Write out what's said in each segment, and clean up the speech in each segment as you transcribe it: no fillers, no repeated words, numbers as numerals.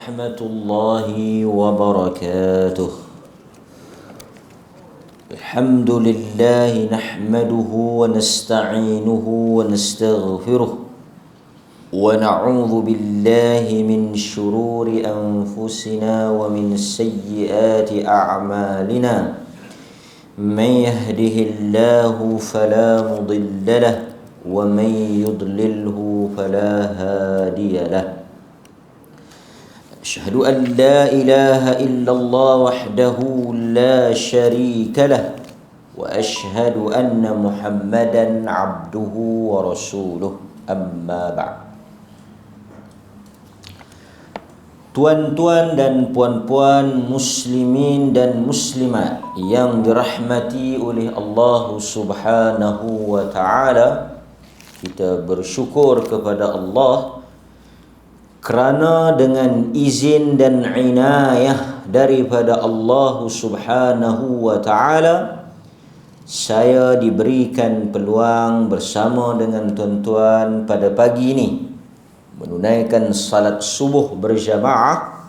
ورحمة الله وبركاته. الحمد لله نحمده ونستعينه ونستغفره ونعوذ بالله من شرور أنفسنا ومن سيئات أعمالنا. من يهده الله فلا مضل له ومن يضلله فلا هادي له. أشهد أن لا إله إلا الله وحده لا شريك له وأشهد أن محمدا عبده ورسوله. أما بعد. Tuan-tuan dan puan-puan muslimin dan muslimat yang dirahmati oleh Allah Subhanahu wa taala, kita bersyukur kepada Allah kerana dengan izin dan inayah daripada Allah Subhanahu wa taala, saya diberikan peluang bersama dengan tuan-tuan pada pagi ini menunaikan salat subuh berjamaah.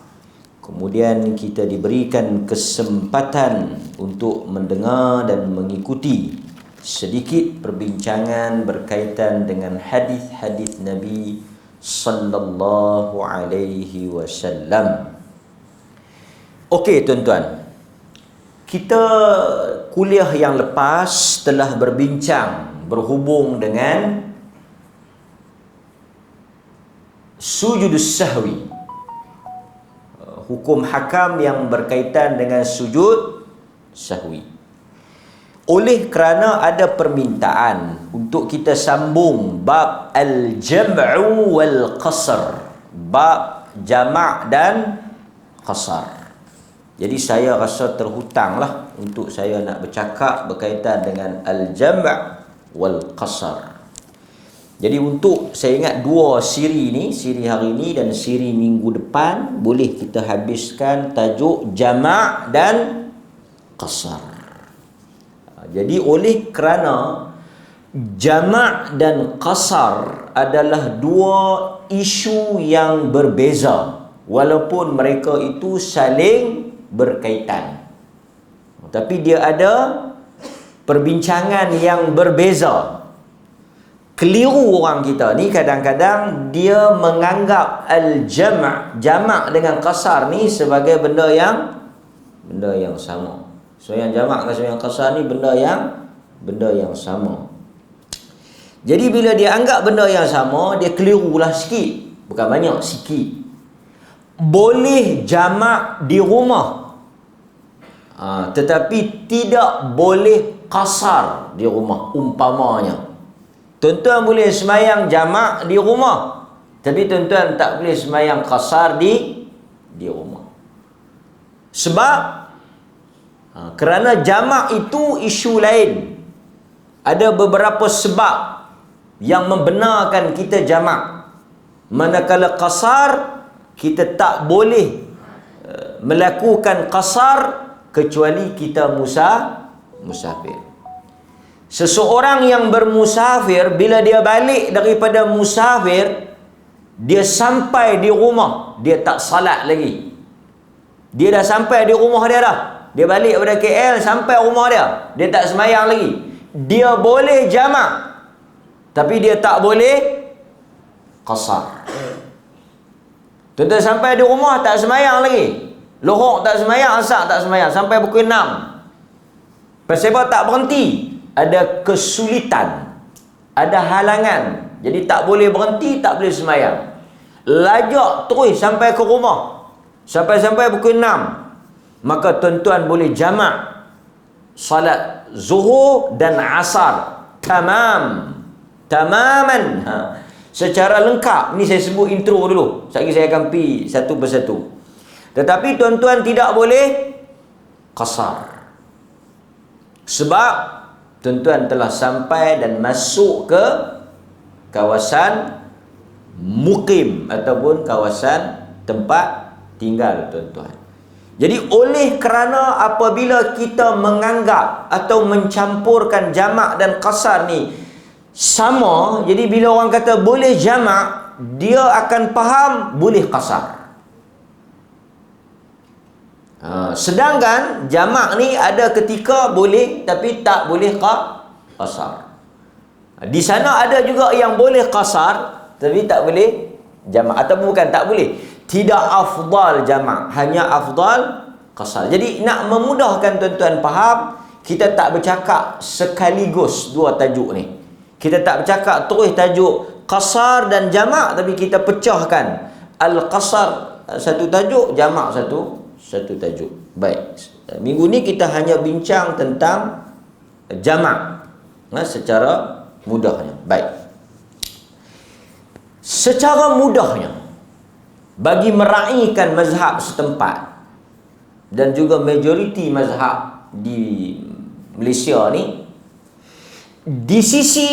Kemudian kita diberikan kesempatan untuk mendengar dan mengikuti sedikit perbincangan berkaitan dengan hadis-hadis Nabi sallallahu alaihi wasallam. Okey tuan-tuan, kita kuliah yang lepas telah berbincang berhubung dengan sujudus sahwi, hukum hakam yang berkaitan dengan sujud sahwi. Oleh kerana ada permintaan untuk kita sambung bab al-jam'u wal qasr, bab jamak dan qasar, jadi saya rasa terhutanglah untuk saya nak bercakap berkaitan dengan al-jam' wal qasr. Jadi untuk saya ingat dua siri ni, siri hari ini dan siri minggu depan, boleh kita habiskan tajuk jamak dan qasar. Jadi oleh kerana jamak dan qasar adalah dua isu yang berbeza, walaupun mereka itu saling berkaitan, tapi dia ada perbincangan yang berbeza. Keliru orang kita ni kadang-kadang dia menganggap al-jam', jamak dengan qasar ni sebagai benda yang sama. So yang jamak dengan yang qasar ni benda yang sama. Jadi bila dia anggap benda yang sama, dia kelirulah sikit, bukan banyak, sikit. Boleh jamak di rumah, tetapi tidak boleh qasar di rumah. Umpamanya, tuan-tuan boleh semayang jamak di rumah, tapi tuan-tuan tak boleh semayang qasar di rumah. Sebab kerana jamak itu isu lain. Ada beberapa sebab yang membenarkan kita jamak, manakala qasar kita tak boleh melakukan qasar kecuali kita musafir. Seseorang yang bermusafir, bila dia balik daripada musafir, dia sampai di rumah, dia tak salat lagi. Dia dah sampai di rumah dia dah. Dia balik daripada KL, sampai rumah dia tak semayang lagi. Dia boleh jamak, tapi dia tak boleh qasar. Tuan-tuan sampai di rumah tak semayang lagi, lohok tak semayang, asar tak semayang, sampai pukul 6. Pasal apa tak berhenti? Ada kesulitan, ada halangan, jadi tak boleh berhenti, tak boleh semayang. Lajak terus sampai ke rumah, sampai pukul 6. Maka tuan-tuan boleh jamak salat zuhur dan asar tamaman, secara lengkap. Ni saya sebut intro dulu, sekali saya akan pergi satu persatu. Tetapi tuan-tuan tidak boleh qasar, sebab tuan-tuan telah sampai dan masuk ke kawasan mukim ataupun kawasan tempat tinggal tuan-tuan. Jadi oleh kerana apabila kita menganggap atau mencampurkan jamak dan qasar ni sama, jadi bila orang kata boleh jamak, dia akan faham boleh qasar. Sedangkan jamak ni ada ketika boleh tapi tak boleh qasar. Di sana ada juga yang boleh qasar tapi tak boleh jamak, ataupun bukan tak boleh, tidak afdal jamak, hanya afdal qasar. Jadi nak memudahkan tuan-tuan faham, kita tak bercakap sekaligus dua tajuk ni. Kita tak bercakap terus tajuk qasar dan jamak, tapi kita pecahkan al-qasar satu tajuk, jamak satu tajuk. Baik, minggu ni kita hanya bincang tentang jamak secara mudahnya. Baik, secara mudahnya bagi meraihkan mazhab setempat dan juga majoriti mazhab di Malaysia ni, di sisi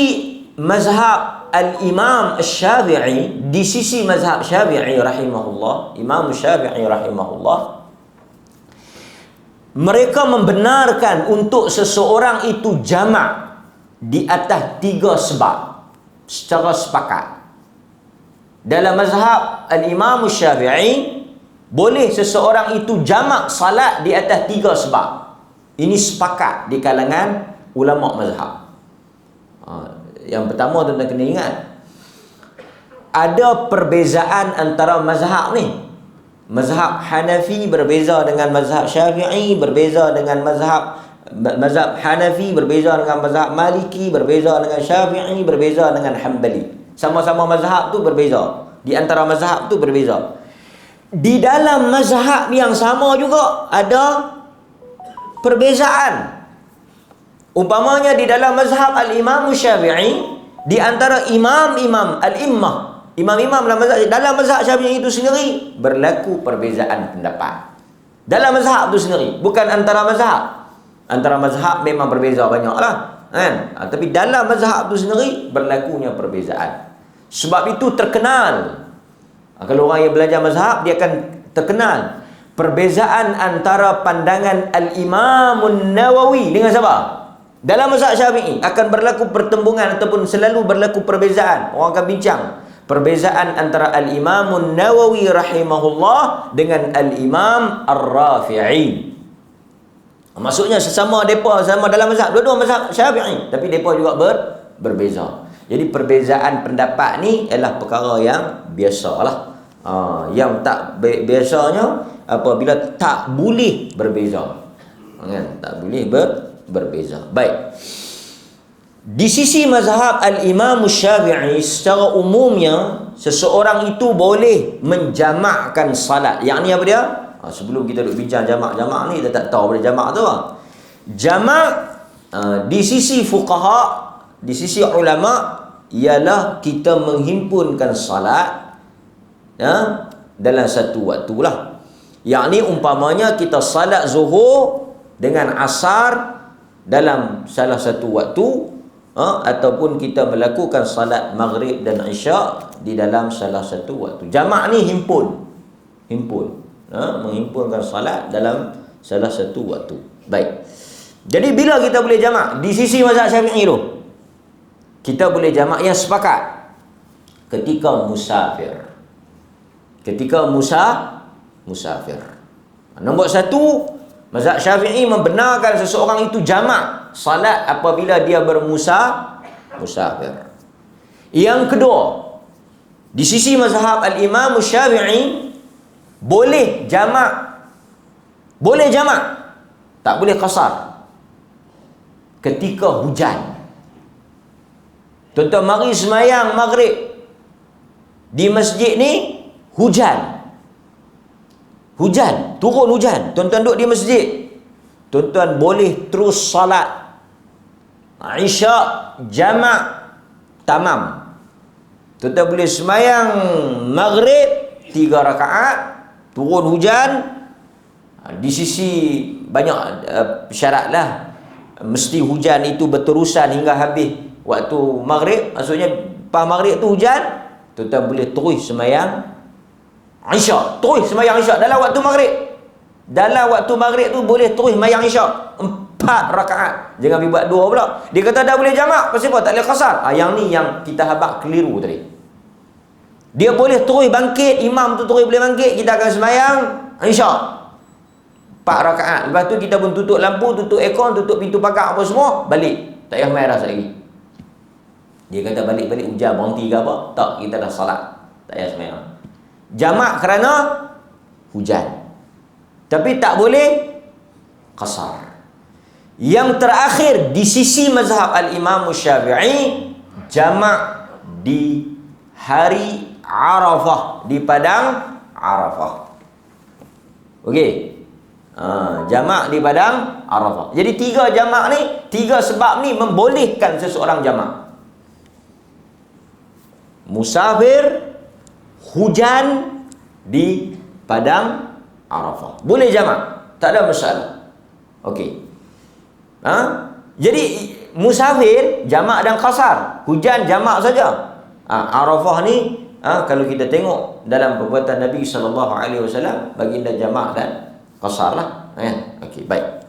mazhab al-Imam Syafi'i, di sisi mazhab Syafi'i rahimahullah, Imam Syafi'i rahimahullah, mereka membenarkan untuk seseorang itu jamak di atas 3 sebab secara sepakat. Dalam mazhab al-Imam Syafi'i, boleh seseorang itu jamak salat di atas 3 sebab. Ini sepakat di kalangan ulama mazhab. Yang pertama, tuan-tuan kena ingat, ada perbezaan antara mazhab ni. Mazhab Hanafi berbeza dengan mazhab Syafi'i, berbeza dengan mazhab Hanafi berbeza dengan mazhab Maliki, berbeza dengan Syafi'i, berbeza dengan Hanbali. Sama-sama mazhab tu berbeza. Di antara mazhab tu berbeza. Di dalam mazhab yang sama juga ada perbezaan. Umpamanya di dalam mazhab al-Imam Syafi'i, di antara imam-imam al-immah, imam-imam dalam mazhab Syafi'i itu sendiri berlaku perbezaan pendapat. Dalam mazhab itu sendiri, bukan antara mazhab. Antara mazhab memang berbeza banyaklah, kan? Tapi dalam mazhab itu sendiri berlakunya perbezaan. Sebab itu terkenal. Kalau orang yang belajar mazhab, dia akan terkenal perbezaan antara pandangan al-Imam Nawawi dengan siapa? Dalam mazhab Syafi'i akan berlaku pertembungan ataupun selalu berlaku perbezaan. Orang akan bincang perbezaan antara al-Imam Nawawi rahimahullah dengan al-Imam Ar-Rafi'i. Maksudnya sesama depa sama dalam mazhab, dua-dua mazhab Syafi'i, tapi depa juga berbeza. Jadi perbezaan pendapat ni ialah perkara yang biasalah. Yang tak biasanya apabila tak boleh berbeza. Kan? Tak boleh berbeza. Baik. Di sisi mazhab al-Imam Syafi'i, secara umumnya seseorang itu boleh menjamakkan salat. Yang ni apa dia? Sebelum kita duk bincang jamak-jamak ni, kita tak tahu apa jamak tu. Jamak di sisi fuqaha, di sisi ulama, ialah kita menghimpunkan salat dalam satu waktu lah. Yang ni umpamanya kita salat zuhur dengan asar dalam salah satu waktu, ataupun kita melakukan salat maghrib dan isyak di dalam salah satu waktu. Jamak ni himpun, menghimpunkan salat dalam salah satu waktu. Baik. Jadi bila kita boleh jamak di sisi mazhab Syafi'i tu, kita boleh jamak yang sepakat ketika musafir. Ketika musafir. Nombor 1, mazhab Syafi'i membenarkan seseorang itu jamak salat apabila dia musafir. Yang kedua, di sisi mazhab al-Imam Syafi'i, boleh jamak, tak boleh qasar ketika hujan. Tuan-tuan mari semayang maghrib di masjid ni, hujan, turun hujan. Tuan-tuan duduk di masjid, tuan-tuan boleh terus salat isyak jamak tamam. Tuan-tuan boleh semayang maghrib 3 rakaat, turun hujan. Di sisi banyak syarat lah, mesti hujan itu berterusan hingga habis waktu maghrib. Maksudnya pas maghrib tu hujan, tuan-tuan boleh terus semayang isyak, terus semayang isyak dalam waktu maghrib. Dalam waktu maghrib tu boleh terus semayang isyak 4 rakaat. Jangan pergi buat 2 pula. Dia kata dah boleh jamak, pasal apa? Tak boleh qasar. Yang ni yang kita habaq keliru tadi. Dia boleh terus bangkit, imam tu terus boleh bangkit, kita akan semayang isyak. 4 rakaat. Lepas tu kita pun tutup lampu, tutup aircon, tutup pintu pagar apa semua, balik. Tak payah main rasa lagi. Dia kata balik-balik hujan berhenti ke apa? Tak, kita dah salat. Tak payah sembahyang. Jamak kerana hujan. Tapi tak boleh qasar. Yang terakhir di sisi mazhab al-Imam Syafi'i, jamak di hari Arafah, di padang Arafah. Okey. Jamak di padang Arafah. Jadi 3 jamak ni, 3 sebab ni membolehkan seseorang jamak. Musafir, hujan di padang Arafah. Boleh jamak, tak ada masalah. Okey. Jadi musafir jamak dan qasar, hujan jamak saja. Arafah ni kalau kita tengok dalam perbuatan Nabi SAW, baginda jamak dan qasar lah. Okey, baik.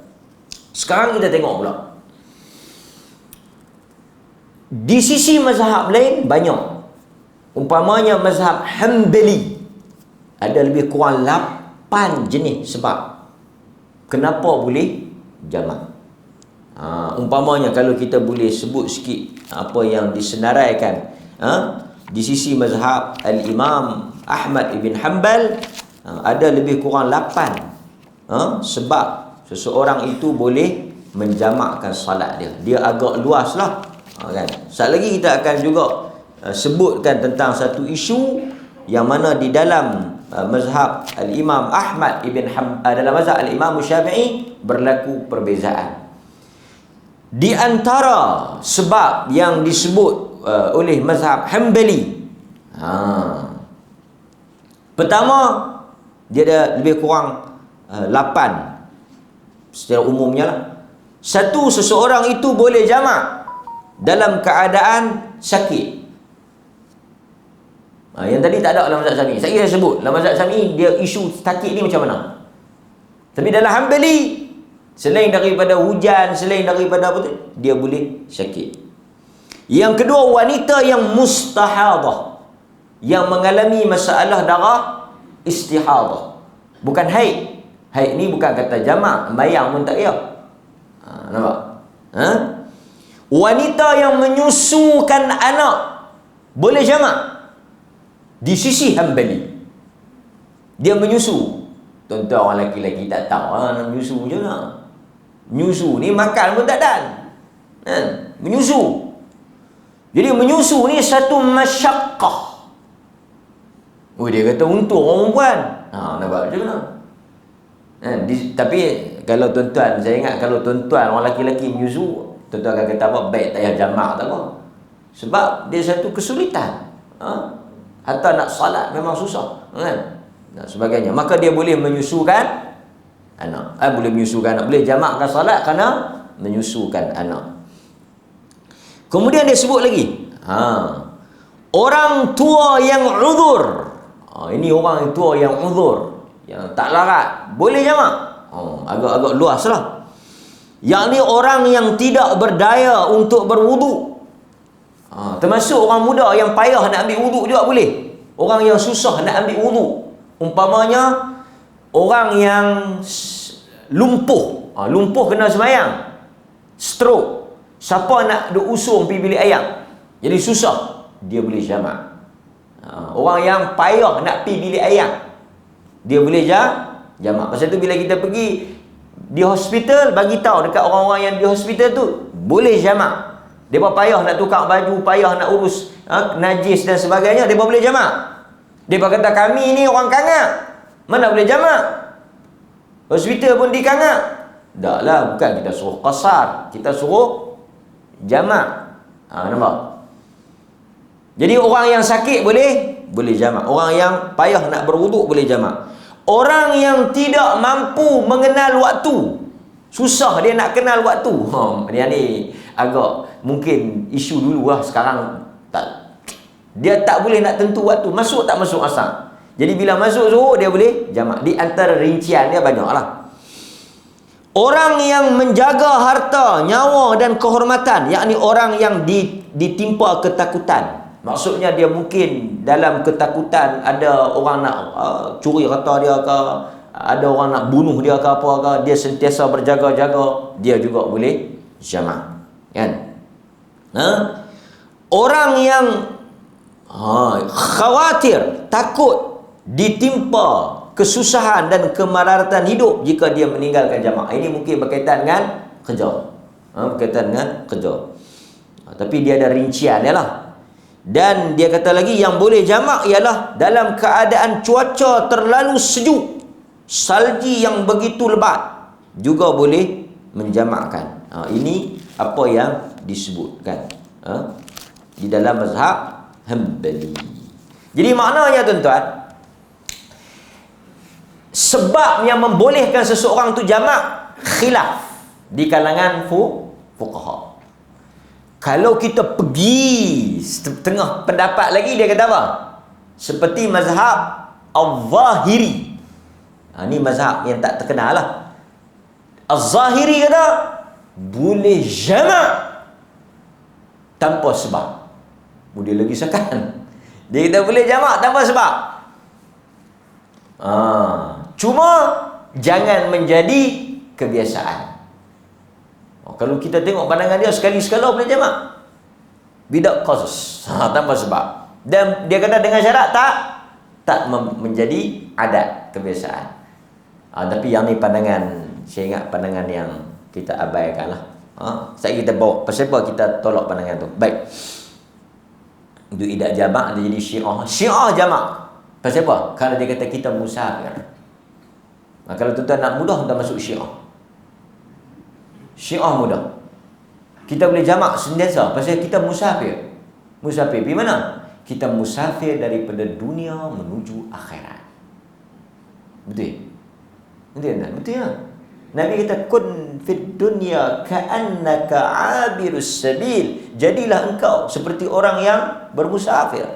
Sekarang kita tengok pula. Di sisi mazhab lain banyak. Umpamanya mazhab Hanbali, ada lebih kurang 8 jenis sebab kenapa boleh jamak. Umpamanya kalau kita boleh sebut sikit apa yang disenaraikan di sisi mazhab al-Imam Ahmad ibn Hanbal, ada lebih kurang 8 sebab seseorang itu boleh menjamakkan salat dia. Dia agak luas lah, kan. Sekali lagi kita akan juga sebutkan tentang satu isu yang mana di dalam mazhab al-Imam Ahmad ibn Hanbal, dalam mazhab al-Imam Syafi'i berlaku perbezaan. Di antara sebab yang disebut oleh mazhab Hanbali, pertama, dia ada lebih kurang 8 secara umumnya lah. Satu, seseorang itu boleh jamak dalam keadaan sakit. Yang tadi tak ada dalam mazhab Syafi'i. Saya sebut dalam mazhab Syafi'i, dia isu sakit ni macam mana. Tapi dalam Hanbali, selain daripada hujan, selain daripada apa tu, dia boleh sakit. Yang kedua, wanita yang mustahadah, yang mengalami masalah darah istihadah, bukan haid. Haid ni bukan kata jamak, bayang pun tak payah. Nampak? Wanita yang menyusukan anak boleh jamak di sisi Hanbali. Dia menyusu. Tuan-tuan orang lelaki-lelaki tak tahu nak menyusu macam mana. Menyusu ni makan pun tak dan. Menyusu. Jadi menyusu ni satu masyaqqah. Dia kata untuk orang perempuan. Nampak macam mana? Tapi kalau tuan-tuan, saya ingat kalau tuan-tuan orang lelaki-lelaki menyusu, tuan-tuan akan kata apa? Baik tak payah jamak tak apa. Sebab dia satu kesulitan. Atau nak salat memang susah, kan? Sebagainya. Maka dia boleh menyusukan anak. Boleh menyusukan anak. Boleh jamakkan salat kerana menyusukan anak. Kemudian dia sebut lagi, orang tua yang uzur. Ini orang tua yang uzur, yang tak larat, boleh jamak. Agak-agak luas lah. Yang ni orang yang tidak berdaya untuk berwuduk. Termasuk orang muda yang payah nak ambil wuduk juga boleh. Orang yang susah nak ambil wuduk. Umpamanya orang yang lumpuh. Lumpuh kena sembahyang, stroke, siapa nak duk usung pergi bilik ayam, jadi susah, dia boleh jamak. Orang yang payah nak pergi bilik ayam, dia boleh jamak. Pasal tu bila kita pergi di hospital, bagi tahu dekat orang-orang yang di hospital tu, boleh jamak. Mereka payah nak tukar baju, payah nak urus najis dan sebagainya, mereka boleh jamak. Mereka kata kami ni orang kangak, mana boleh jamak? Hospital pun di kangak. Tak lah, bukan kita suruh qasar, kita suruh jamak. Nampak? Jadi orang yang sakit boleh jamak. Orang yang payah nak berwuduk boleh jamak. Orang yang tidak mampu mengenal waktu, susah dia nak kenal waktu. Dia ni agak mungkin isu dulu lah, sekarang tak. Dia tak boleh nak tentu waktu, masuk tak masuk asar. Jadi bila masuk zuhur dia boleh jamak. Di antara rincian dia banyak lah. Orang yang menjaga harta, nyawa dan kehormatan, yakni orang yang ditimpa ketakutan. Maksudnya dia mungkin dalam ketakutan, ada orang nak curi harta dia ke, ada orang nak bunuh dia ke apa ke, dia sentiasa berjaga-jaga, dia juga boleh jamak, kan? Orang yang khawatir, takut ditimpa kesusahan dan kemararatan hidup jika dia meninggalkan jamak, ini mungkin berkaitan dengan kerja, berkaitan dengan kerja. Tapi dia ada rincian dia lah. Dan dia kata lagi, yang boleh jamak ialah dalam keadaan cuaca terlalu sejuk, salji yang begitu lebat, juga boleh menjamakkan. Ini apa yang disebutkan di dalam mazhab Hanbali. Jadi maknanya tuan-tuan, sebab yang membolehkan seseorang tu jamak khilaf di kalangan fuqaha. Kalau kita pergi tengah pendapat lagi, dia kata apa? Seperti mazhab Al-Zahiri. Ini mazhab yang tak terkenal lah. Al-Zahiri kata boleh jamak tanpa sebab. Dia lagi sekan. Dia kata boleh jamak tanpa sebab. Cuma jangan menjadi kebiasaan. Kalau kita tengok pandangan dia, sekali-sekala boleh jamak bidak khusus, tanpa sebab. Dan dia kata dengan syarat tak menjadi adat, kebiasaan. Tapi yang ni pandangan, saya ingat pandangan yang kita abaikan lah. Saya kita bawa, pasal apa kita tolak pandangan tu? Baik, untuk idak jamak dia jadi Syiah jamak. Pasal apa? Kalau dia kata kita musafir. Kalau tuan-tuan nak mudah, tuan masuk Syiah mudah. Kita boleh jamak sentiasa pasal kita musafir. Musafir pergi mana? Kita musafir daripada dunia menuju akhirat. Betul? Betul tak? Betul ya? Nabi kata kun fid dunya ka'annaka 'abirus sabil. Jadilah engkau seperti orang yang bermusafir.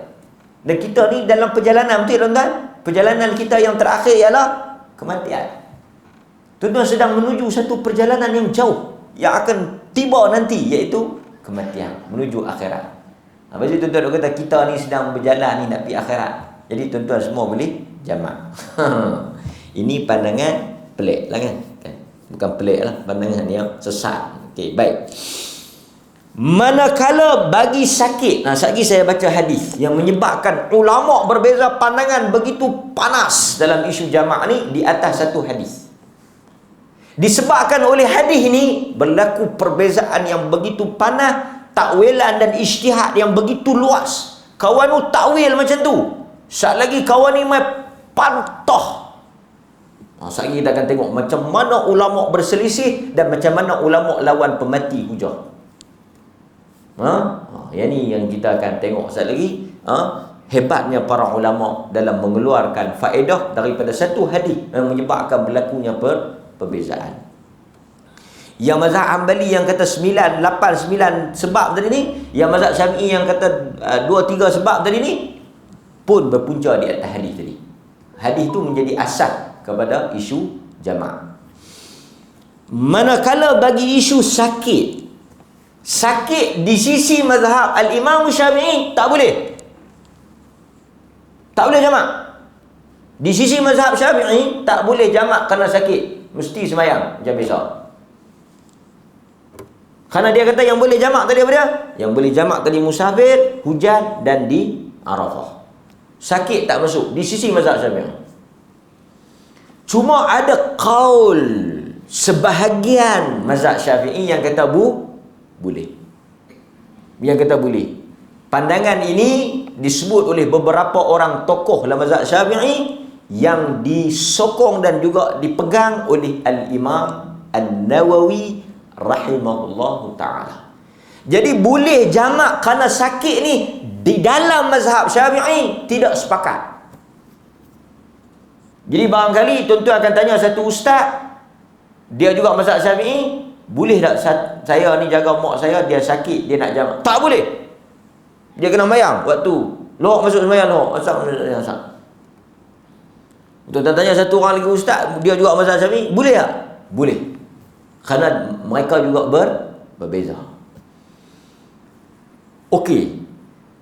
Dan kita ni dalam perjalanan, betul tuan-tuan? Perjalanan kita yang terakhir ialah kematian. Tuan-tuan sedang menuju satu perjalanan yang jauh, yang akan tiba nanti, iaitu kematian, menuju akhirat. Lepas tu tuan-tuan kata kita ni sedang berjalan ni nak pergi akhirat. Jadi tuan-tuan semua boleh jamak. Ini pandangan pelik lah kan? Bukan pelik lah, pandangan yang sesat. Okey, baik. Manakala bagi sakit, sekali saya baca hadis yang menyebabkan ulama berbeza pandangan begitu panas dalam isu jamak ni di atas satu hadis. Disebabkan oleh hadis ini berlaku perbezaan yang begitu panas, takwilan dan ijtihad yang begitu luas. Kawan tu takwil macam tu, sat lagi kawan ni mai pantah. Sekali kita akan tengok macam mana ulama berselisih dan macam mana ulama lawan pemati hujah. Yang ni yang kita akan tengok sekali lagi. Hebatnya para ulama dalam mengeluarkan faedah daripada satu hadis yang menyebabkan berlakunya perbezaan. Yang mazhab Hanbali yang kata 9, 8, 9 sebab tadi ni, yang mazhab Syafi'i yang kata 2, 3 sebab tadi ni pun berpunca di atas hadis tadi. Hadis tu menjadi asas kepada isu jamak. Manakala bagi isu sakit di sisi mazhab Al-Imam Syafi'i tak boleh. Tak boleh jamak. Di sisi mazhab Syafi'i tak boleh jamak kerana sakit. Mesti sembahyang macam biasa. Kerana dia kata yang boleh jamak tadi apa dia? Yang boleh jamak tadi musafir, hujan dan di Arafah. Sakit tak masuk di sisi mazhab Syafi'i. Cuma ada qaul sebahagian mazhab Syafi'i yang kata boleh. Yang kata boleh. Pandangan ini disebut oleh beberapa orang tokoh dalam mazhab Syafi'i yang disokong dan juga dipegang oleh Al-Imam An-Nawawi rahimahullahu ta'ala. Jadi boleh jamak kerana sakit ni di dalam mazhab Syafi'i tidak sepakat. Jadi barangkali tuan-tuan akan tanya satu ustaz, dia juga mazhab Syafi'i, boleh tak saya ni jaga mak saya, dia sakit, dia nak jamak? Tak boleh. Dia kena sembahyang waktu. Lok masuk sembahyang lok. Asal. Tuan-tuan tanya satu orang lagi ustaz, dia juga mazhab Syafi'i, boleh tak? Boleh. Kerana mereka juga berbeza. Okey.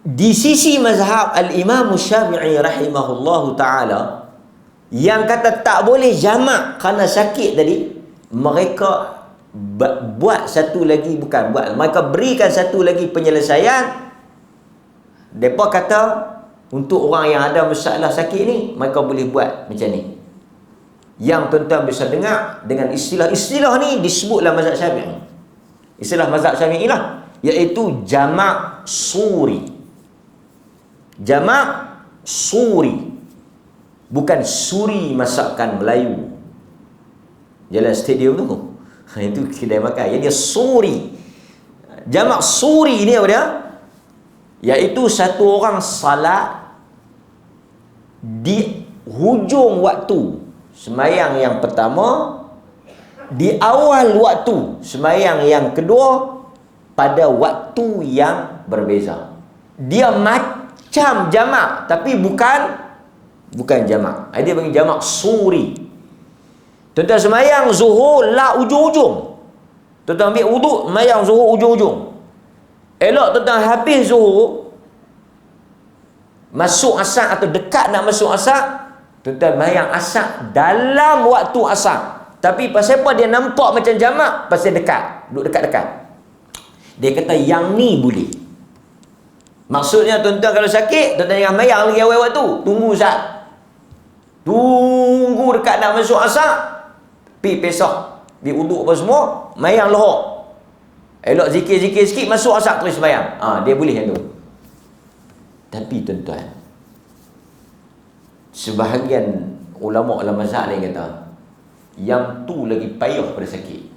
Di sisi mazhab Al-Imam Syafi'i rahimahullahu ta'ala, Yang kata tak boleh jamak kerana sakit tadi, mereka buat satu lagi, bukan buat, mereka berikan satu lagi penyelesaian. Mereka kata untuk orang yang ada masalah sakit ni, mereka boleh buat macam ni. Yang tuan-tuan bisa dengar dengan istilah ni disebutlah mazhab Syafi'i. Istilah mazhab Syafi'i lah, iaitu jamak suri. Jamak suri, bukan suri masakan Melayu jalan stadium tu. Itu kedai makan. Yang dia suri. Jamak suri ni apa dia? Iaitu satu orang salat di hujung waktu sembahyang yang pertama, di awal waktu sembahyang yang kedua, pada waktu yang berbeza. Dia macam jamak tapi bukan jamak. Dia bagi jamak suri. Tuan-tuan sembahyang zuhur la ujung-ujung. Tuan-tuan ambil wuduk, sembahyang zuhur ujung-ujung. Elok tuan-tuan habis zuhur, masuk asar atau dekat nak masuk asar, tuan-tuan sembahyang asar dalam waktu asar. Tapi pasal apa dia nampak macam jamak? Pasal dekat, duduk dekat-dekat. Dia kata yang ni boleh. Maksudnya tuan-tuan kalau sakit, tuan-tuan jangan sembahyang lagi awal waktu. Tunggu Ustaz. Tunggu dekat nak masuk asar, pi pesah, di wuduk apa semua, sembahyang lohok. Elok zikir-zikir sikit, masuk asar terus sembahyang. Dia boleh yang tu. Tapi tuan-tuan, sebahagian ulama dalam mazhab lain kata yang tu lagi payah pada sakit.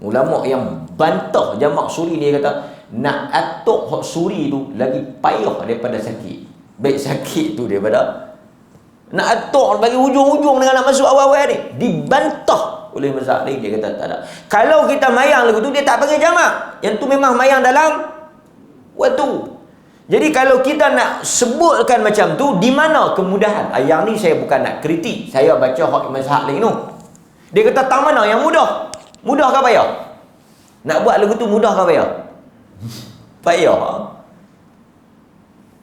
Ulama yang bantah jamak suri ni kata nak atuk hak suri tu lagi payah daripada sakit. Baik sakit tu daripada nak atuk bagi hujung-hujung dengan nak masuk awal-awal ni. Dibantah oleh mazhab lain, dia kata tak ada. Kalau kita mayang lagu tu dia tak panggil jamak. Yang tu memang mayang dalam waktu. Jadi kalau kita nak sebutkan macam tu, di mana kemudahan? Yang ni saya bukan nak kritik, saya baca hak mazhab lain tu. Dia kata tak mana yang mudah. Mudah ke payah? Nak buat lagu tu mudah ke payah? Payah.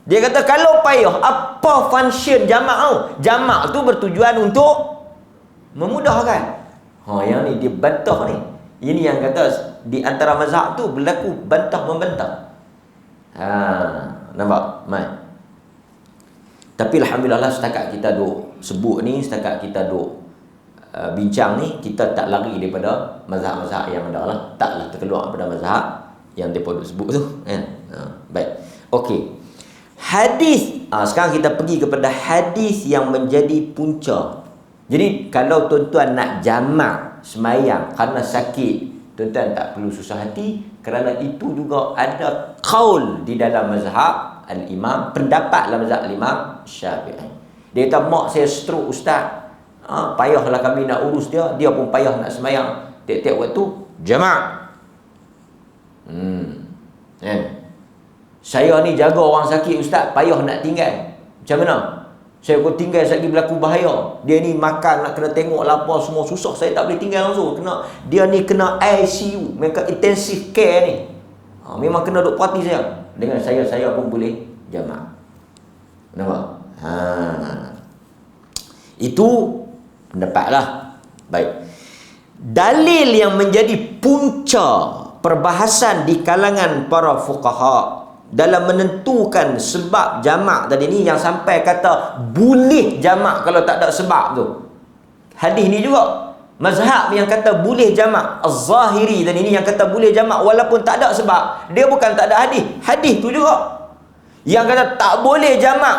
Dia kata kalau payah, apa function jamak tu? Jamak tu bertujuan untuk memudahkan. Yang ni dia bantah ni. Ini yang kata di antara mazhab tu berlaku bantah-membantah. Nampak? Tapi alhamdulillah setakat kita duk sebut ni, setakat kita duk bincang ni, kita tak lari daripada mazhab-mazhab yang ada lah. Taklah terkeluar daripada mazhab yang mereka duk sebut tu. Baik. Okey. Hadis. Sekarang kita pergi kepada hadis yang menjadi punca. Jadi kalau tuan-tuan nak jamak sembahyang kerana sakit, tuan-tuan tak perlu susah hati, kerana itu juga ada qaul di dalam mazhab al-Imam, pendapat dalam mazhab al-Imam Syafi'i. Dia kata mak saya stroke ustaz, payahlah kami nak urus dia, dia pun payah nak sembahyang tiap-tiap waktu, jamak. Saya ni jaga orang sakit ustaz, payah nak tinggal. Macam mana? Saya kau tinggal lagi berlaku bahaya. Dia ni makan nak kena tengok lapar semua susah, saya tak boleh tinggal langsung. Dia ni kena ICU, mereka intensive care ni. Memang kena duk parti saya. Dengan saya pun boleh jamak. Nampak? Itu pendapat lah. Baik. Dalil yang menjadi punca perbahasan di kalangan para fuqaha dalam menentukan sebab jamak tadi ni, yang sampai kata boleh jamak kalau tak ada sebab tu. Hadis ni juga mazhab yang kata boleh jamak. Az-Zahiri tadi ni yang kata boleh jamak walaupun tak ada sebab. Dia bukan tak ada hadis. Hadis tu juga. Yang kata tak boleh jamak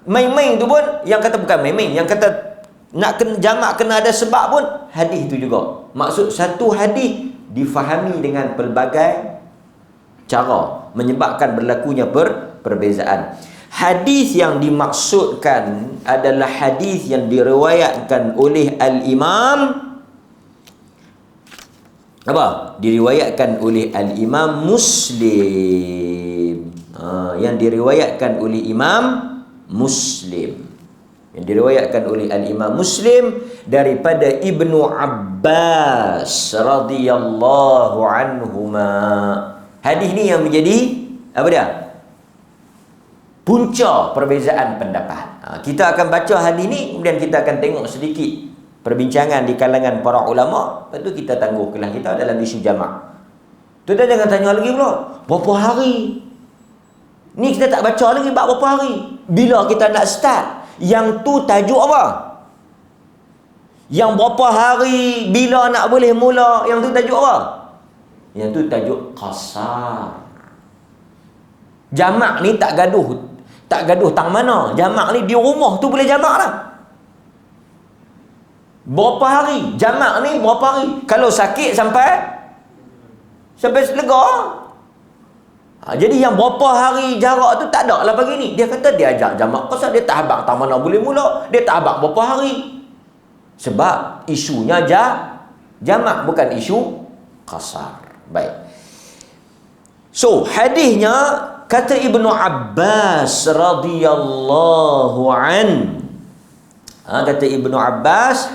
main-main tu pun, yang kata bukan main-main, yang kata nak kena jamak kena ada sebab pun, hadis tu juga. Maksud satu hadis difahami dengan pelbagai cara, menyebabkan berlakunya perbezaan. Hadis yang dimaksudkan adalah hadis yang diriwayatkan oleh al-Imam diriwayatkan oleh al-Imam Muslim. Yang diriwayatkan oleh Imam Muslim. Yang diriwayatkan oleh al-Imam Muslim daripada Ibnu Abbas radhiyallahu anhuma. Hadis ni yang menjadi apa dia? Punca perbezaan pendapat. Kita akan baca hadis ni, kemudian kita akan tengok sedikit perbincangan di kalangan para ulama, lepas tu kita tangguh kelas kita dalam isu jamak. Tu dah jangan tanya lagi pula, berapa hari? Ni kita tak baca lagi berapa hari. Bila kita nak start, yang tu tajuk apa? Yang berapa hari, bila nak boleh mula, yang tu tajuk apa? Yang tu tajuk qasar. Jamak ni tak gaduh tang mana. Jamak ni di rumah tu boleh jamak lah. Berapa hari? Jamak ni berapa hari? Kalau sakit sampai lega. Jadi yang berapa hari jarak tu tak ada lah pagi ni. Dia kata dia ajak jamak qasar, dia tak habaq tang mana boleh mula. Dia tak habaq berapa hari. Sebab isunya jamak, bukan isu qasar. Baik. So, hadisnya kata Ibnu Abbas radhiyallahu an. Kata Ibnu Abbas,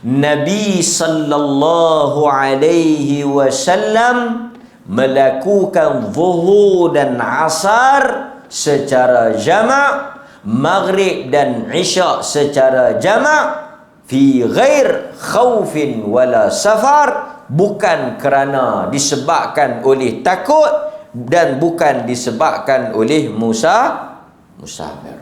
Nabi sallallahu alaihi wasallam melakukan zuhur dan asar secara jamak, maghrib dan isyak secara jamak, fi ghair khaufin wala safar, bukan kerana disebabkan oleh takut dan bukan disebabkan oleh musafir.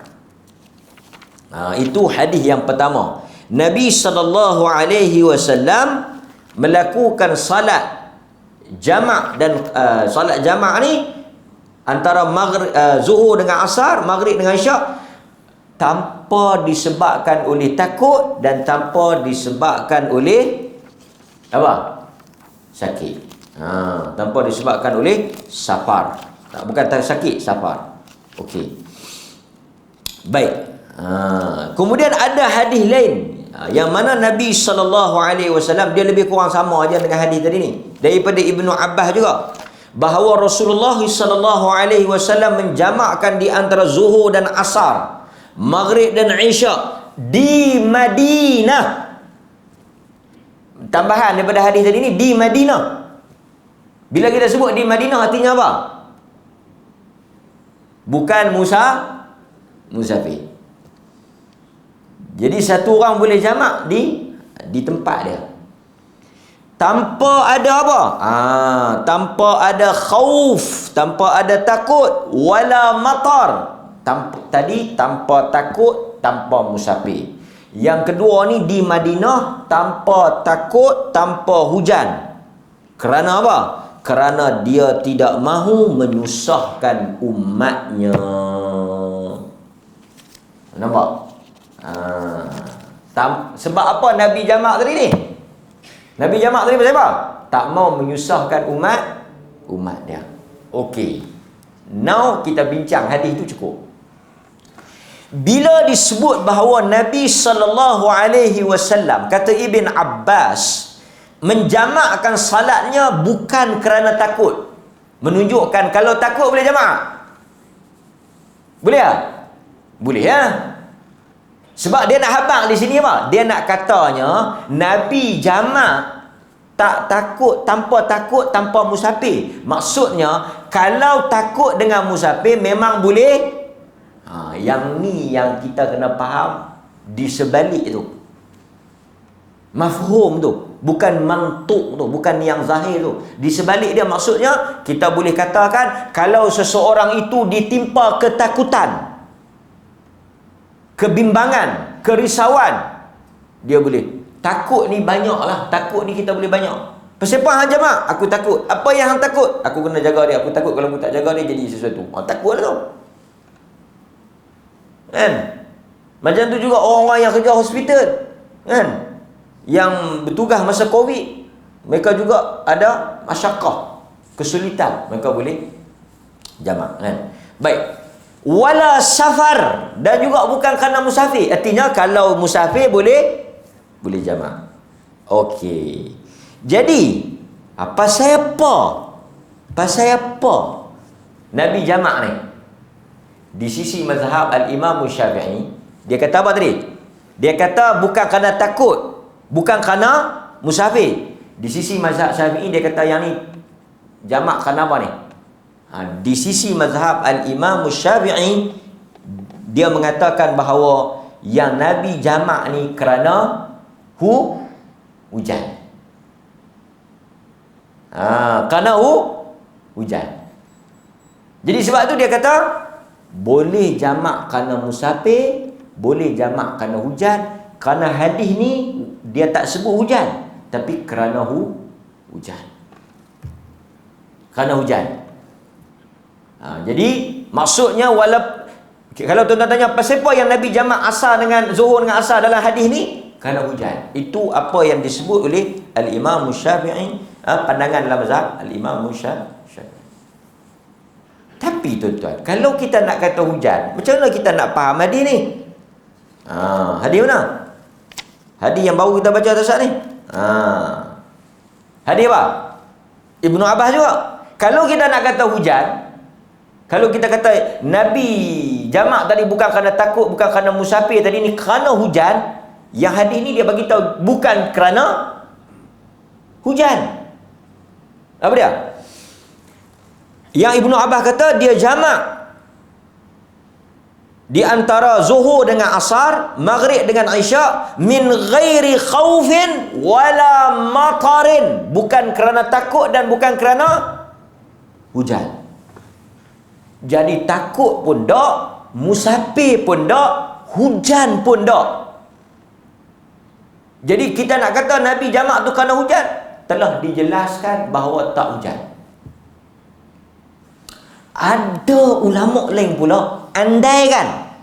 Itu hadis yang pertama. Nabi sallallahu alaihi wasallam melakukan salat jamak, dan salat jamak ni antara zuhur dengan asar, maghrib dengan isyak, tanpa disebabkan oleh takut dan tanpa disebabkan oleh apa? Sakit. Tanpa disebabkan oleh safar. Bukan sakit, safar. Okey. Baik. Kemudian ada hadis lain yang mana Nabi SAW dia lebih kurang sama aja dengan hadis tadi ni, daripada Ibnu Abbas juga, bahawa Rasulullah SAW menjamakkan di antara zuhur dan asar, maghrib dan isyak di Madinah. Tambahan daripada hadis tadi ni, di Madinah. Bila kita sebut di Madinah, artinya apa? Bukan musafir. Jadi satu orang boleh jamak di tempat dia, tanpa ada apa? Tanpa ada khauf, tanpa ada takut, wala matar. Tanpa takut, tanpa musafir. Yang kedua ni di Madinah, tanpa takut, tanpa hujan. Kerana apa? Kerana dia tidak mahu menyusahkan umatnya. Nampak? Sebab apa Nabi jamak tadi ni? Nabi jamak tadi pasal apa? Tak mau menyusahkan umat dia. Okey. Now kita bincang hadis tu cukup. Bila disebut bahawa Nabi SAW, kata Ibn Abbas, menjamakkan salatnya bukan kerana takut, menunjukkan kalau takut boleh jamak. Boleh tak? Boleh ya. Sebab dia nak habaq di sini apa? Dia nak katanya Nabi jamak tak takut, tanpa musafir. Maksudnya kalau takut dengan musafir memang boleh. Yang ni yang kita kena faham di sebalik tu. Mafhum tu, bukan mantuk tu, bukan yang zahir tu. Di sebalik dia maksudnya kita boleh katakan kalau seseorang itu ditimpa ketakutan, kebimbangan, kerisauan, dia boleh. Takut ni banyak lah. Takut ni kita boleh banyak. Pasal apa hang jamak? Aku takut. Apa yang hang takut? Aku kena jaga dia. Aku takut kalau aku tak jaga dia jadi sesuatu. Takut lah tu. Kan? Macam tu juga orang-orang yang kerja hospital. Kan? Yang bertugas masa Covid. Mereka juga ada masyakkah, kesulitan. Mereka boleh jamak. Kan? Baik. Wala safar, dan juga bukan kerana musafir. Artinya kalau musafir boleh jamak. Okey. Jadi pasal apa Nabi jamak ni? Di sisi mazhab al-Imam Syafi'i, dia kata apa tadi? Dia kata bukan kerana takut, bukan kerana musafir. Di sisi mazhab Syafi'i dia kata yang ni jamak kerana apa ni? Di sisi mazhab al-Imam Syafi'i, dia mengatakan bahawa yang Nabi jamak ni kerana hujan. Kerana hujan. Jadi sebab tu dia kata boleh jamak kerana musafir, boleh jamak kerana hujan. Kerana hadis ni dia tak sebut hujan, tapi kerana hujan. Kerana hujan. Jadi maksudnya kalau tuan-tuan tanya pasal apa yang Nabi jamak asar dengan zuhur dengan asar dalam hadis ni, kerana hujan. Itu apa yang disebut oleh Al-Imam Syafi'i, pandangan dalam mazhab Al-Imam Syafi'i. Tapi tuan-tuan, kalau kita nak kata hujan, macam mana kita nak faham hadis ni? Hadis mana? Hadis yang baru kita baca atas ni. Hadis apa? Ibnu Abbas juga. Kalau kita nak kata hujan, kalau kita kata Nabi jamak tadi bukan kerana takut, bukan kerana musafir, tadi ni kerana hujan, yang hadis ni dia bagi tahu bukan kerana hujan. Apa dia? Yang Ibnu Abbas kata dia jamak di antara zuhur dengan asar, maghrib dengan isyak, min ghairi khaufin wala matarin, bukan kerana takut dan bukan kerana hujan. Jadi takut pun tak, musafir pun tak, hujan pun tak. Jadi kita nak kata Nabi jamak tu kerana hujan, telah dijelaskan bahawa tak hujan. Ada ulama lain pula andaikan,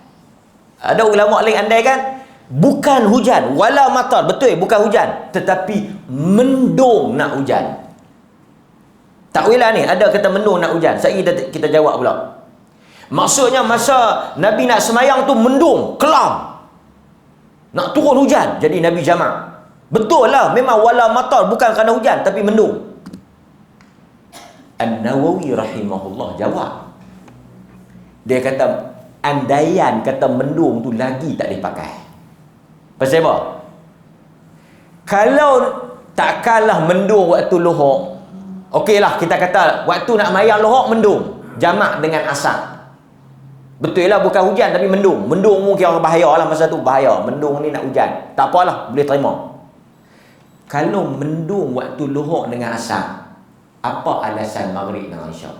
ada ulama lain andaikan bukan hujan, wala matar, betul bukan hujan, tetapi mendung nak hujan. Takwilah ni, ada kata mendung nak hujan. Sekejap kita jawab pula. Maksudnya masa Nabi nak semayang tu mendung, kelam, nak turun hujan, jadi Nabi jamak. Betul lah, memang wala matar, bukan kerana hujan, tapi mendung. An-Nawawi rahimahullah jawab. Dia kata andaian kata mendung tu lagi tak dipakai. Pasal apa? Kalau tak kalah mendung waktu lohok, okeylah kita kata waktu nak mayang lohok mendung, jamak dengan asar. Betul lah bukan hujan tapi mendung. Mendung mungkin bahaya lah masa tu, bahaya. Mendung ni nak hujan, tak apalah, boleh terima. Kalau mendung waktu lohok dengan asar, apa alasan maghrib dengan isyak?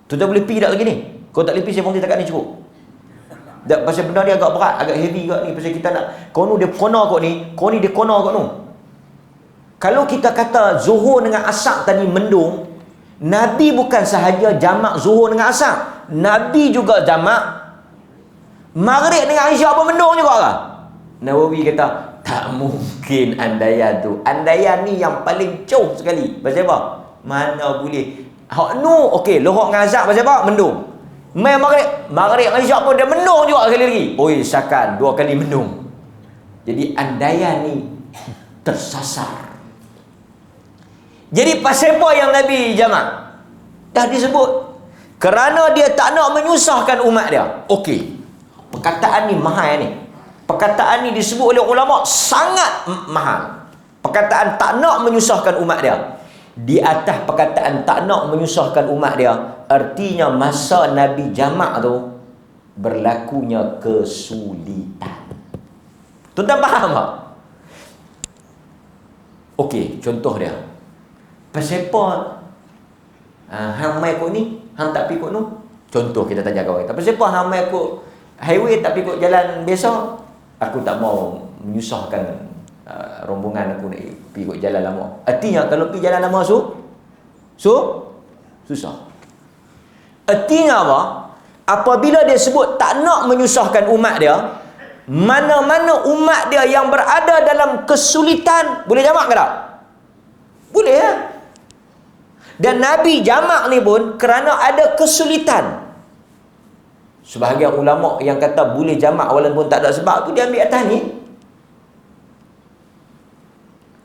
Tuan-tuan boleh pergi tak lagi ni? Kau tak boleh pergi, saya pun setakat ni cukup. Tak, pasal benda ni agak berat, agak heavy kat ni. Pasal kita nak, kau ni dia kona kot ni, kau ni dia kona kot ni. Kalau kita kata zuhur dengan asar tadi mendung, Nabi bukan sahaja jamak zuhur dengan asar, Nabi juga jamak maghrib dengan isyak pun mendung juga lah. Nawawi kata tak mungkin andaian tu. Andaian ni yang paling jauh sekali. Pasal apa? Mana boleh. Hak nu okey, lohok dengan azab pasal apa? Mendung. Mai maghrib dengan isyak pun dia mendung juga sekali lagi. Oi, sakan dua kali mendung. Jadi andaian ni tersasar. Jadi pasal apa yang Nabi jamak? Dah disebut. Kerana dia tak nak menyusahkan umat dia. Okey. Perkataan ni mahal ni. Perkataan ni disebut oleh ulama sangat mahal. Perkataan tak nak menyusahkan umat dia. Di atas perkataan tak nak menyusahkan umat dia, artinya masa Nabi jamak tu berlakunya kesulitan. Tuan-tuan faham tak? Okey, contoh dia. Pasal apa hang mai ikut ni, hang tak pergi ikut nu? Contoh kita tanya kawan kita. Pasal apa hang mai ikut highway tak pergi ikut jalan biasa? Aku tak mau menyusahkan rombongan aku nak pergi ikut jalan lama. Artinya kalau pergi jalan lama susah. Artinya apa? Apabila dia sebut tak nak menyusahkan umat dia, mana-mana umat dia yang berada dalam kesulitan, boleh jamak ke tak? Boleh ya. Dan Nabi jamak ni pun kerana ada kesulitan. Sebahagian ulama yang kata boleh jamak walaupun tak ada sebab tu dia ambil atas ni.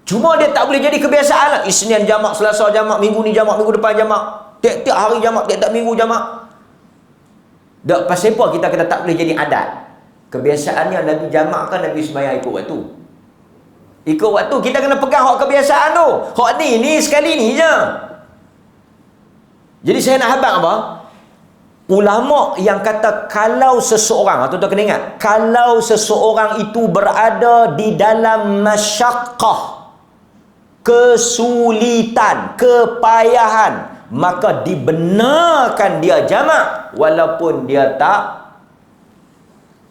Cuma dia tak boleh jadi kebiasaan lah. Isnin jamak, Selasa jamak, minggu ni jamak, minggu depan jamak, tiap-tiap hari jamak, tiap-tiap minggu jamak. Tak, pasal apa kita kata tak boleh jadi adat? Kebiasaannya Nabi jamak kan Nabi sembahyang ikut waktu. Ikut waktu, kita kena pegang hak kebiasaan tu. Hak ni sekali ni je. Jadi saya nak habang apa? Ulama yang kata kalau seseorang, tuan-tuan kena ingat, kalau seseorang itu berada di dalam masyaqqah, kesulitan, kepayahan, maka dibenarkan dia jamak walaupun dia tak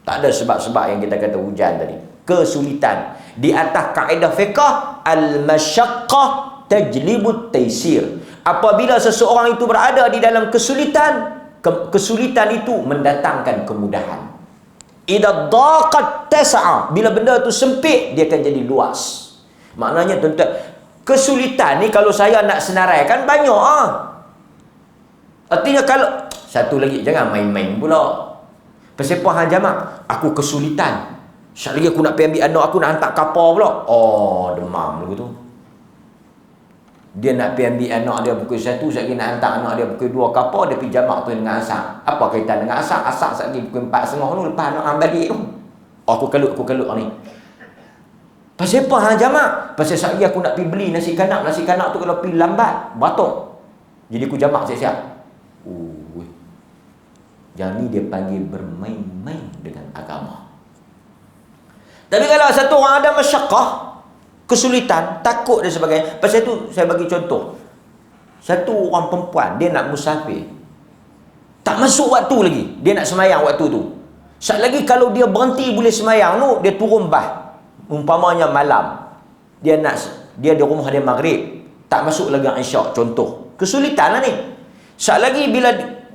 ada sebab-sebab yang kita kata hujan tadi. Kesulitan. Di atas kaedah fiqh, al-masyaqqah tajlibut taysir. Apabila seseorang itu berada di dalam kesulitan, kesulitan itu mendatangkan kemudahan. Idza daqat tas'a, bila benda itu sempit, dia akan jadi luas. Maknanya tuan-tuan, kesulitan ni kalau saya nak senaraikan banyak Artinya kalau satu lagi, jangan main-main pula. Pasal apa hang jamak? Aku kesulitan. Sekali lagi aku nak pergi ambil anak aku, nak hantar kapal pula. Oh, demam lagu tu. Dia nak pergi ambil anak dia pukul 1, sekali nak hantar anak dia pukul 2 kapal, dia pergi jamak tu dengan asar. Apa kaitan dengan asar? Asar sekali pukul 4.30 tu, lepas anak hang balik tu. Oh, aku kalut ni. Pasal apa hang jamak? Pasal sekali aku nak pergi beli nasi kanak. Nasi kanak tu kalau pergi lambat, batuk. Jadi aku jamak siap-siap. Yang ni dia panggil bermain-main dengan agama. Tapi kalau satu orang ada masyaqqah, kesulitan, takut dan sebagainya. Pasal itu saya bagi contoh. Satu orang perempuan, dia nak musafir. Tak masuk waktu lagi. Dia nak semayang waktu tu. Sat lagi kalau dia berhenti boleh semayang tu, dia turun bah. Umpamanya malam. Dia di rumah dia maghrib. Tak masuk lagi isyak, contoh. Kesulitan lah ni. Sat lagi bila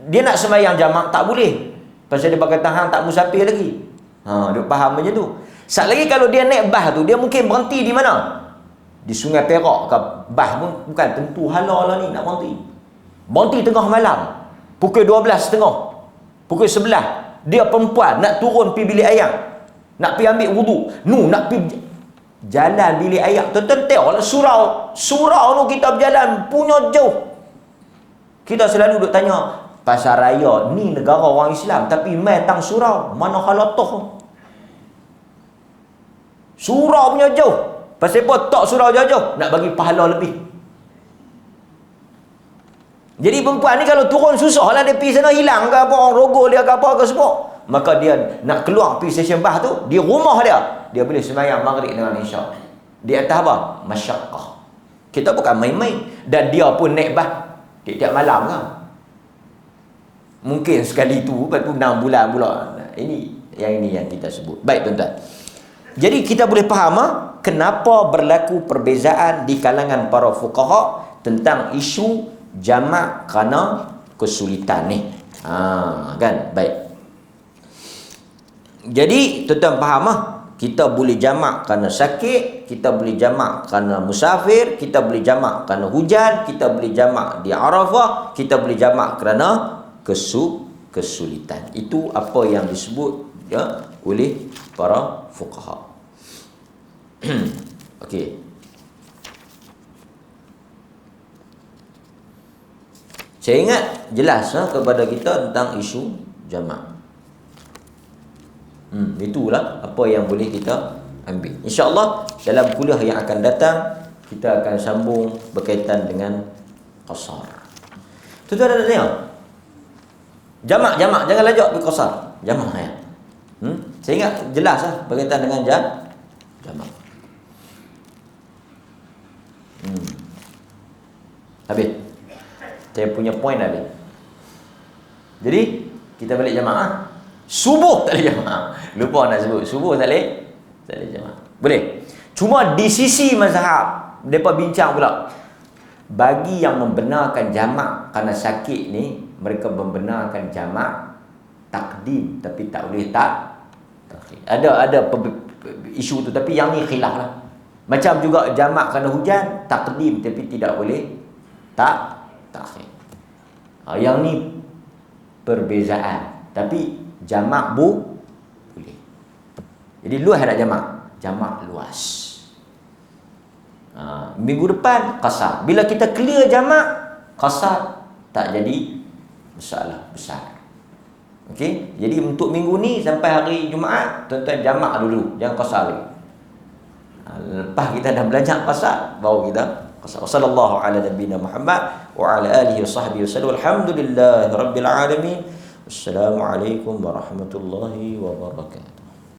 dia nak semayang jamak, tak boleh. Pasal dia berkata, hang tak musafir lagi. Dia faham macam tu. Sat lagi kalau dia naik bah tu, dia mungkin berhenti di mana? Di Sungai Perak ke bah pun bukan tentu halal lah ni nak berhenti. Berhenti tengah malam. Pukul 12.30. Pukul 11. Dia perempuan nak turun pergi bilik air. Nak pergi ambil wudu. Nak pergi jalan bilik air. Tuan-tuan tengoklah surau. Surau tu kita berjalan punya jauh. Kita selalu duk tanya, pasar raya ni negara orang Islam tapi main tang surau, mana halatoh. Surau punya jauh. Pasal apa tak surau jauh-jauh? Nak bagi pahala lebih. Jadi perempuan ni kalau turun susah lah, dia pergi sana hilang ke apa, orang rogol dia ke apa ke sebab. Maka dia nak keluar pergi stesen bah tu, di rumah dia boleh sembahyang maghrib dengan isyak. Di atas apa? Masyaqqah. Kita bukan main-main. Dan dia pun naik bah tiap-tiap malam kan. Mungkin sekali tu, lepas tu 6 bulan pula. Ini yang kita sebut. Baik tuan-tuan. Jadi kita boleh faham kenapa berlaku perbezaan di kalangan para fuqaha tentang isu jamak kerana kesulitan ni. Kan? Baik. Jadi tuan-tuan faham kita boleh jamak kerana sakit, kita boleh jamak kerana musafir, kita boleh jamak kerana hujan, kita boleh jamak di Arafah, kita boleh jamak kerana kesulitan. Itu apa yang disebut oleh para fuqaha. Okey. Saya ingat jelas kepada kita tentang isu jamak. Itulah apa yang boleh kita ambil. InsyaAllah dalam kuliah yang akan datang kita akan sambung berkaitan dengan qasar. Tuan-tuan ada tanya? Jamak, janganlah jawab bi qasar. Jamak ya. Saya ingat jelas berkaitan dengan jamak. Habis. Saya punya point habis. Jadi kita balik jamak. Subuh tak boleh jamak. Lupa nak sebut. Subuh tak boleh jamak. Boleh. Cuma di sisi mazhab, mereka bincang pula. Bagi yang membenarkan jamak kerana sakit ni, mereka membenarkan jamak takdim, tapi tak boleh takhir. Ada isu tu, tapi yang ni khilaf lah. Macam juga jamak kerana hujan, takdim, tapi tidak boleh takhir. Yang ni perbezaan. Tapi jamak boleh. Jadi luas ada jamak luas. Minggu depan qasar. Bila kita clear jamak, qasar tak jadi masalah besar. Okey, jadi untuk minggu ni sampai hari Jumaat, tuan-tuan jamak dulu, jangan qasar lagi. Lepas kita dah belajar qasar, baru kita qasar. Sallallahu ala nabiyina Muhammad wa ala alihi wa sahbihi wasallam. Alhamdulillahirabbil alamin. Assalamualaikum warahmatullahi wabarakatuh.